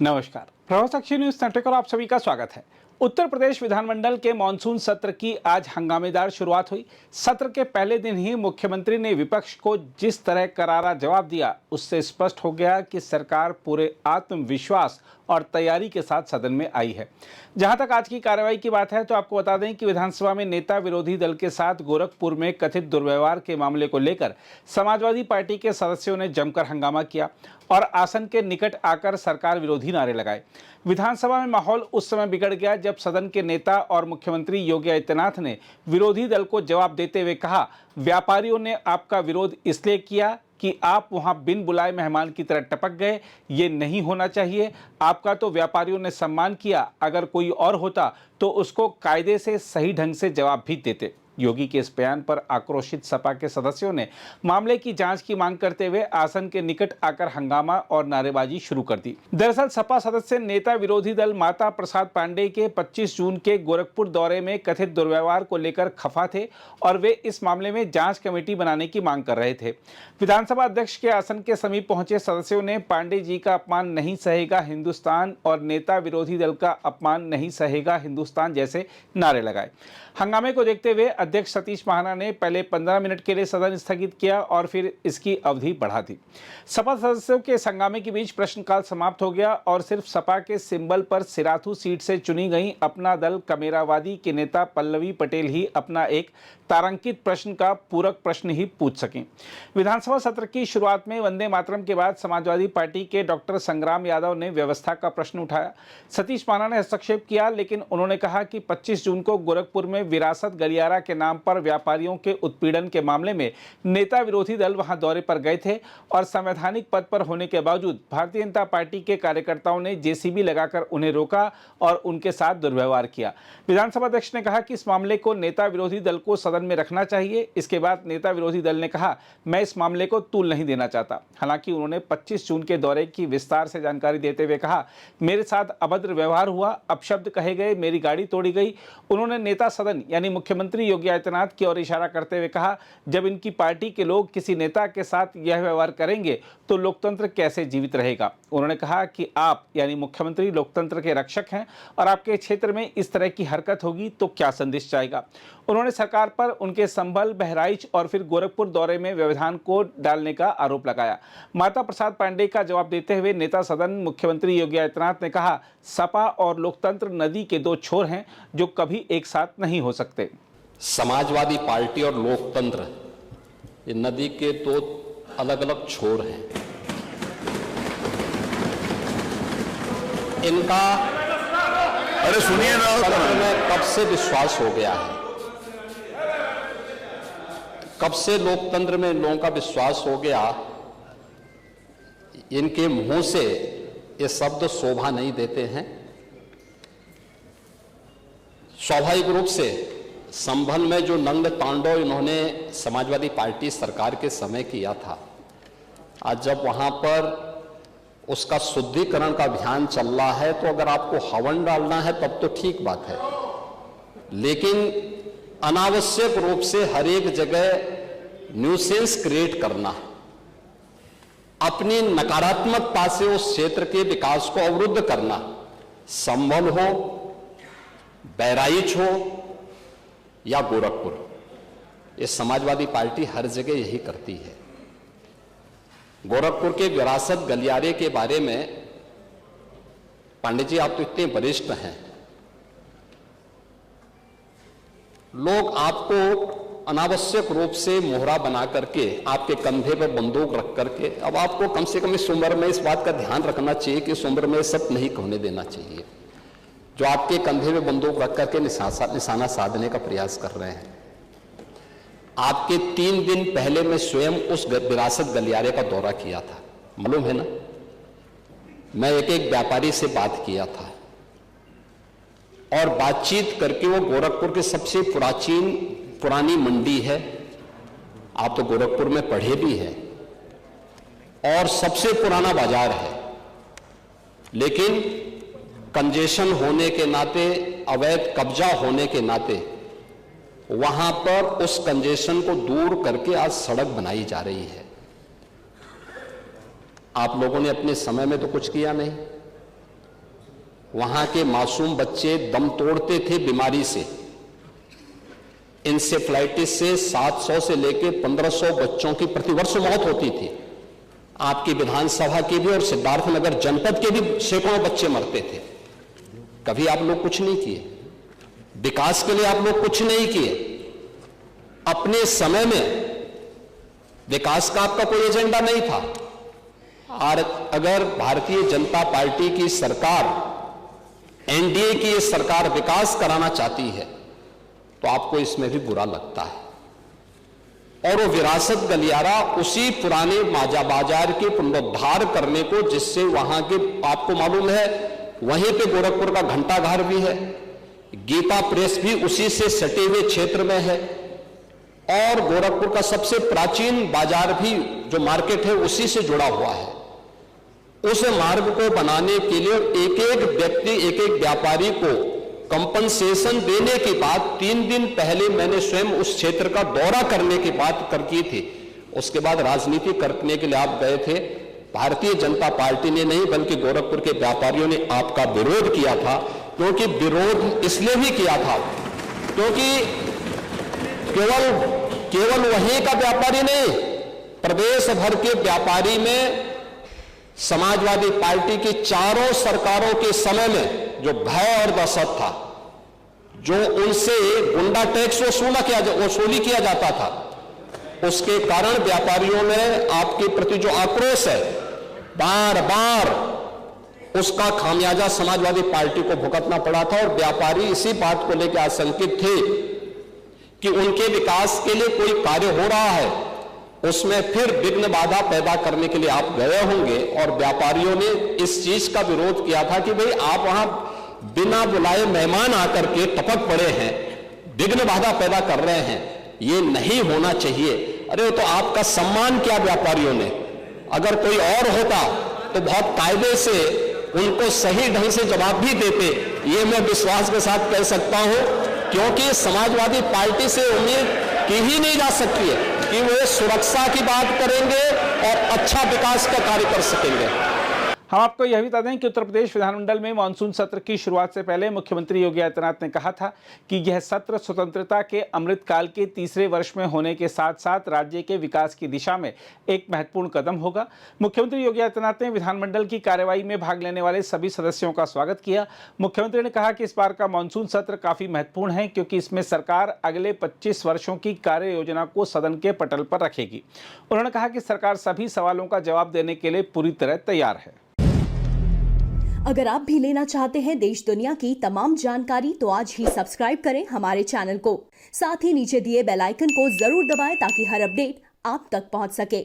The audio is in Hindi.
नमस्कार, प्रभाव साक्षी न्यूज नेटवर्क और आप सभी का स्वागत है। उत्तर प्रदेश विधानमंडल के मानसून सत्र की आज हंगामेदार शुरुआत हुई। सत्र के पहले दिन ही मुख्यमंत्री ने विपक्ष को जिस तरह करारा जवाब दिया, उससे स्पष्ट हो गया कि सरकार पूरे आत्मविश्वास और तैयारी के साथ सदन में आई है। जहां तक आज की कार्रवाई की बात है तो आपको बता दें कि विधानसभा में नेता विरोधी दल के साथ गोरखपुर में कथित दुर्व्यवहार के मामले को लेकर समाजवादी पार्टी के सदस्यों ने जमकर हंगामा किया और आसन के निकट आकर सरकार विरोधी नारे लगाए। विधानसभा में माहौल उस समय बिगड़ गया जब सदन के नेता और मुख्यमंत्री योगी आदित्यनाथ ने विरोधी दल को जवाब देते हुए कहा, व्यापारियों ने आपका विरोध इसलिए किया कि आप वहां बिन बुलाए मेहमान की तरह टपक गए। ये नहीं होना चाहिए। आपका तो व्यापारियों ने सम्मान किया, अगर कोई और होता तो उसको कायदे से सही ढंग से जवाब भी देते। योगी के इस बयान पर आक्रोशित सपा के सदस्यों ने मामले की जांच की मांग करते हुए आसन के निकट आकर हंगामा और नारेबाजी शुरू कर दी। दरअसल सपा सदस्य नेता विरोधी दल माता प्रसाद पांडेय के 25 जून के गोरखपुर दौरे में कथित दुर्व्यवहार को लेकर खफा थे और वे इस मामले में जांच कमेटी बनाने की मांग कर रहे थे। विधानसभा अध्यक्ष के आसन के समीप पहुंचे सदस्यों ने पांडेय जी का अपमान नहीं सहेगा हिंदुस्तान और नेता विरोधी दल का अपमान नहीं सहेगा हिंदुस्तान जैसे नारे लगाए। हंगामे को देखते हुए अध्यक्ष सतीश महाना ने पहले 15 मिनट के लिए सदन स्थगित किया और फिर इसकी अवधि बढ़ा दी। सपा सदस्यों के हंगामे के बीच प्रश्नकाल समाप्त हो गया और सिर्फ सपा के सिंबल पर सिराथू सीट से चुनी गई अपना दल कमेरावादी के नेता पल्लवी पटेल ही अपना एक तारांकित प्रश्न का पूरक प्रश्न ही पूछ सकें। विधानसभा सत्र की शुरुआत में वंदे मातरम के बाद समाजवादी पार्टी के डॉक्टर संग्राम यादव ने व्यवस्था का प्रश्न उठाया। सतीश महाना ने हस्तक्षेप किया, लेकिन उन्होंने कहा कि 25 जून को गोरखपुर में विरासत गलियारा के नाम पर व्यापारियों के उत्पीड़न के मामले में नेता विरोधी दल वहां दौरे पर गए थे और संवैधानिक पद पर होने के बावजूद भारतीय जनता पार्टी के कार्यकर्ताओं ने जेसीबी लगाकर उन्हें रोका और उनके साथ दुर्व्यवहार किया। विधानसभा अध्यक्ष ने कहा कि इस मामले को नेता विरोधी दल को सदन में रखना चाहिए। इसके बाद नेता विरोधी दल ने कहा, मैं इस मामले को तूल नहीं देना चाहता। हालांकि उन्होंने 25 जून के दौरे की विस्तार से जानकारी देते हुए कहा, मेरे साथ अभद्र व्यवहार हुआ, अपशब्द कहे गए, मेरी गाड़ी तोड़ी गई। उन्होंने नेता सदन यानी मुख्यमंत्री योगी आदित्यनाथ की ओर इशारा करते हुए कहा, जब इनकी पार्टी के लोग किसी नेता के साथ यह व्यवहार करेंगे तो लोकतंत्र कैसे जीवित रहेगा। उन्होंने कहा कि आप यानी मुख्यमंत्री लोकतंत्र के रक्षक हैं और आपके क्षेत्र में इस तरह की हरकत होगी तो क्या संदेश जाएगा। उन्होंने सरकार पर उनके संभल, बहराइच और फिर गोरखपुर दौरे में व्यवधान को डालने का आरोप लगाया। माता प्रसाद पांडेय का जवाब देते हुए नेता सदन मुख्यमंत्री योगी आदित्यनाथ ने कहा, सपा और लोकतंत्र नदी के दो छोर हैं जो कभी एक साथ नहीं हो सकते। समाजवादी पार्टी और लोकतंत्र ये नदी के दो अलग अलग छोर हैं। इनका अरे सुनिए ना, में कब से विश्वास हो गया है, कब से लोकतंत्र में लोगों का विश्वास हो गया। इनके मुंह से ये शब्द शोभा नहीं देते हैं। स्वाभाविक रूप से संभल में जो नंग तांडव इन्होंने समाजवादी पार्टी सरकार के समय किया था, आज जब वहां पर उसका शुद्धिकरण का अभियान चल रहा है तो अगर आपको हवन डालना है तब तो ठीक बात है, लेकिन अनावश्यक रूप से हर एक जगह न्यूसेंस क्रिएट करना, अपनी नकारात्मकता से उस क्षेत्र के विकास को अवरुद्ध करना, संभल हो, बहराइच हो या गोरखपुर, ये समाजवादी पार्टी हर जगह यही करती है। गोरखपुर के विरासत गलियारे के बारे में पांडे जी आप तो इतने वरिष्ठ हैं, लोग आपको अनावश्यक रूप से मोहरा बना करके आपके कंधे पर बंदूक रख करके, अब आपको कम से कम इस उम्र में इस बात का ध्यान रखना चाहिए कि इस उम्र में सब नहीं होने देना चाहिए, जो आपके कंधे में बंदूक रख करके निशाना साधने का प्रयास कर रहे हैं। आपके 3 दिन पहले मैं स्वयं उस विरासत गलियारे का दौरा किया था, मालूम है ना। मैं एक व्यापारी से बात किया था और बातचीत करके, वो गोरखपुर की सबसे पुरानी मंडी है, आप तो गोरखपुर में पढ़े भी हैं, और सबसे पुराना बाजार है, लेकिन कंजेशन होने के नाते, अवैध कब्जा होने के नाते वहां पर उस कंजेशन को दूर करके आज सड़क बनाई जा रही है। आप लोगों ने अपने समय में तो कुछ किया नहीं, वहां के मासूम बच्चे दम तोड़ते थे बीमारी से। इंसेफ्लाइटिस से 700 से लेकर 1500 बच्चों की प्रतिवर्ष मौत होती थी। आपकी विधानसभा के भी और सिद्धार्थनगर जनपद के भी सैकड़ों बच्चे मरते थे। कभी आप लोग कुछ नहीं किए, विकास के लिए आप लोग कुछ नहीं किए। अपने समय में विकास का आपका कोई एजेंडा नहीं था। और अगर भारतीय जनता पार्टी की सरकार, एनडीए की ये सरकार विकास कराना चाहती है तो आपको इसमें भी बुरा लगता है। और वो विरासत गलियारा उसी पुराने माजा बाजार के पुनरुद्धार करने को, जिससे वहां के आपको मालूम है वहीं पे गोरखपुर का घंटाघर भी है, गीता प्रेस भी उसी से सटे हुए क्षेत्र में है, और गोरखपुर का सबसे प्राचीन बाजार भी जो मार्केट है उसी से जुड़ा हुआ है। उस मार्ग को बनाने के लिए एक एक व्यक्ति, एक एक व्यापारी को कंपनसेशन देने की बात 3 दिन पहले मैंने स्वयं उस क्षेत्र का दौरा करने की बात कर की थी। उसके बाद राजनीति करने के लिए आप गए थे। भारतीय जनता पार्टी ने नहीं बल्कि गोरखपुर के व्यापारियों ने आपका विरोध किया था। क्योंकि विरोध इसलिए भी किया था क्योंकि केवल वहीं का व्यापारी नहीं, प्रदेश भर के व्यापारी में समाजवादी पार्टी की चारों सरकारों के समय में जो भय और दहशत था, जो उनसे गुंडा टैक्स वसूली किया जाता था, उसके कारण व्यापारियों में आपके प्रति जो आक्रोश है, बार बार उसका खामियाजा समाजवादी पार्टी को भुगतना पड़ा था। और व्यापारी इसी बात को लेकर आशंकित थे कि उनके विकास के लिए कोई कार्य हो रहा है, उसमें फिर विघ्न बाधा पैदा करने के लिए आप गए होंगे। और व्यापारियों ने इस चीज का विरोध किया था कि भाई आप वहां बिना बुलाए मेहमान आकर के टपक पड़े हैं, विघ्न बाधा पैदा कर रहे हैं, ये नहीं होना चाहिए। अरे तो आपका सम्मान किया व्यापारियों ने। अगर कोई और होता तो बहुत कायदे से उनको सही ढंग से जवाब भी देते, ये मैं विश्वास के साथ कह सकता हूं। क्योंकि समाजवादी पार्टी से उम्मीद की ही नहीं जा सकती है कि वो सुरक्षा की बात करेंगे और अच्छा विकास का कार्य कर सकेंगे। हम आपको यह भी बता दें कि उत्तर प्रदेश विधानमंडल में मानसून सत्र की शुरुआत से पहले मुख्यमंत्री योगी आदित्यनाथ ने कहा था कि यह सत्र स्वतंत्रता के अमृतकाल के तीसरे वर्ष में होने के साथ साथ राज्य के विकास की दिशा में एक महत्वपूर्ण कदम होगा। मुख्यमंत्री योगी आदित्यनाथ ने विधानमंडल की कार्यवाही में भाग लेने वाले सभी सदस्यों का स्वागत किया। मुख्यमंत्री ने कहा कि इस बार का मानसून सत्र काफी महत्वपूर्ण है क्योंकि इसमें सरकार अगले 25 वर्षों की कार्य योजना को सदन के पटल पर रखेगी। उन्होंने कहा कि सरकार सभी सवालों का जवाब देने के लिए पूरी तरह तैयार है। अगर आप भी लेना चाहते हैं देश दुनिया की तमाम जानकारी तो आज ही सब्सक्राइब करें हमारे चैनल को। साथ ही नीचे दिए बेल आइकन को जरूर दबाएं ताकि हर अपडेट आप तक पहुंच सके।